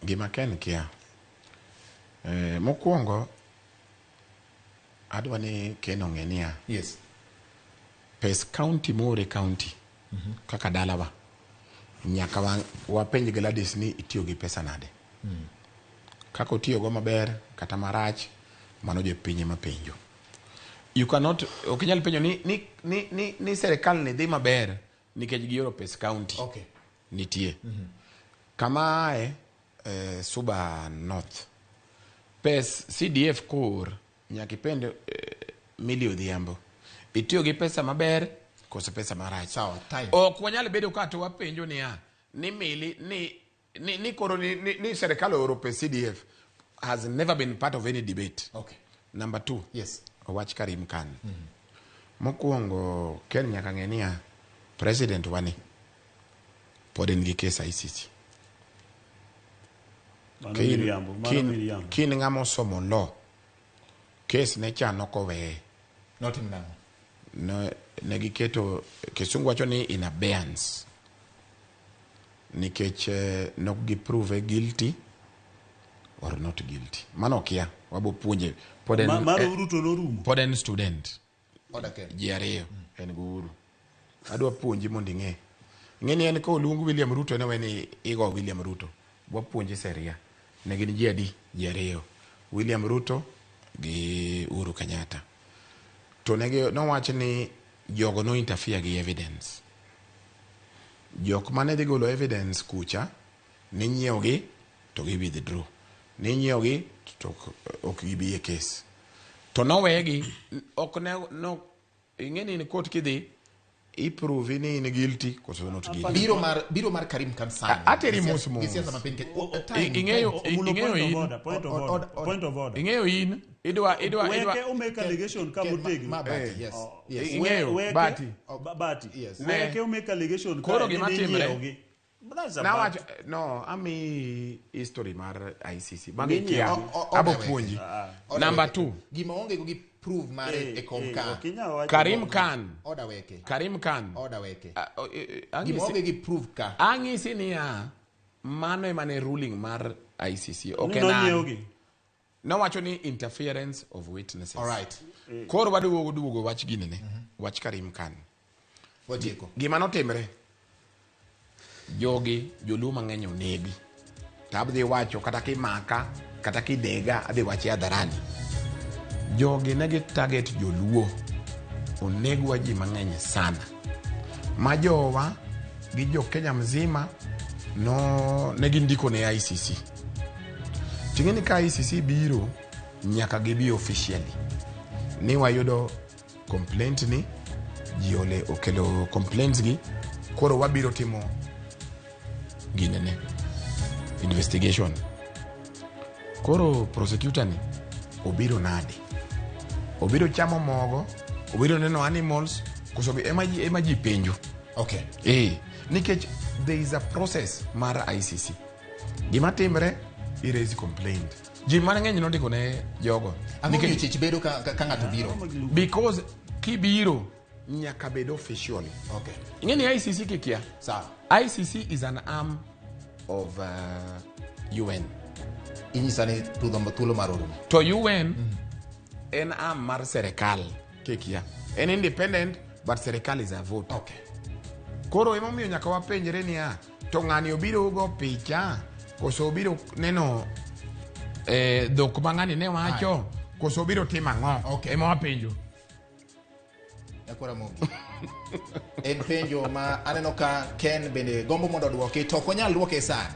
Gima ken kia. Mokwongo adwa ni Ken ong'enia. Yes. Pes county more county. Kaka dalawa. Nyaka wapenj Gladys ni itiyo gi pesa nade. Kako tiyo go maber kata marach mano je pinye mapenjo. You cannot okinyal penjo ni serikal ni dhi maber nikech gioro pes county. Okay. Nitie. Kamae Suba North. Pes CDF core nyaka ipend Millie Odhiambo. Itiyo gi pesa maber koso pesa marach. Sawa, time. Ok wanyal bedo ka to wapenjo ni Millie ni koro ni serikal oro pes CDF has never been part of any debate. Okay. Number 2. Yes. Owach Karim Khan. Mokwongo Ken nyaka ng'enia president wani pod en gi kes ICC. Kin ng'amo somo law. Kes ne chano koweye. Not him now. No, negiketo kisungu wacho ni in abeyance. Nikech nok gi prove guilty or not guilty. Mano kia wabo puonje. Poden student. Jiareo en guru. Adwa puonji mondo ing'e. Ng'eni en ko luongo William Ruto ne weni igo William Ruto. Wapuonji seria. Ne gin ji adi? Ji ariyo. William Ruto gi Uhuru Kenyatta. To ne nowacho ni jogo no interfere gi evidence. Jok mane dhi golo evidence kucha ni nyiewogi to gi withdraw. Ni nyiewogi to ok gibi e case. To nowegi ok ne no ing'eni ni court kidhi iprove ni in guilty koso not guilty. Biro mar Karim Khan sana. Ateri musmo. Ing'eyo in idwa Weke make allegation kamotegi. Yes. Ing'eyo bati. Yes. Weke make allegation koro gima timre. Now No, ami history mar ICC. Bangi kia abo puonji. Number 2. Gima onge go gi prove mare e komka. Karim Khan. Order Weke. Karim Khan. Order Weke. Gima onge gi prove ka. Ang'isi niya mano emane ruling mar ICC. Okay na. No wacho ni interference of witnesses. All right. Koro waduogo wach ginene. Wach Karim Khan. Watieko. Gima notimre. Jogi joluo mang'eny onegi. Tabdhi wacho kata kimaka kata kidega adhi wachi hadharani. Jogi negi target joluo. Onegwa ji mang'eny sana. Majowa gi jo Kenya mzima no negi ndiko ne ICC. Tingeni ka ICC biro nyaka gibi officially. Ni wayudo complaint ni jiole okelo complaints gi koro wabiro timo ginene investigation. Koro prosecutor ni obiro nade? Obiro chamo mogo, obiro neno animals, kusobi ema ji penjo. Okay. Nikech there is a process mar ICC. Gima timre i raise complaint. Ji mang'eny nondiko ne jogo. Nikech chich bedo ka ng'ato biro. Because kibiro nyaka bedo official. Okay. Ingeni ICC kikia. Sawa. ICC is an arm of UN. Inyisani tulo maruru. To UN en arm mar serikal kikia. En independent but serikal is a vote. Okay. Koro emomiyo nyaka wapenjre niya to ng'ani obiro go picha koso obiro neno dhok mang'ani ne wacho koso obiro timo ang'o. Okay. Ema wapenjo. Ramogi. En penjo ma aneno ka Ken bende gombo mondo duoke to ok onyal duoke sani.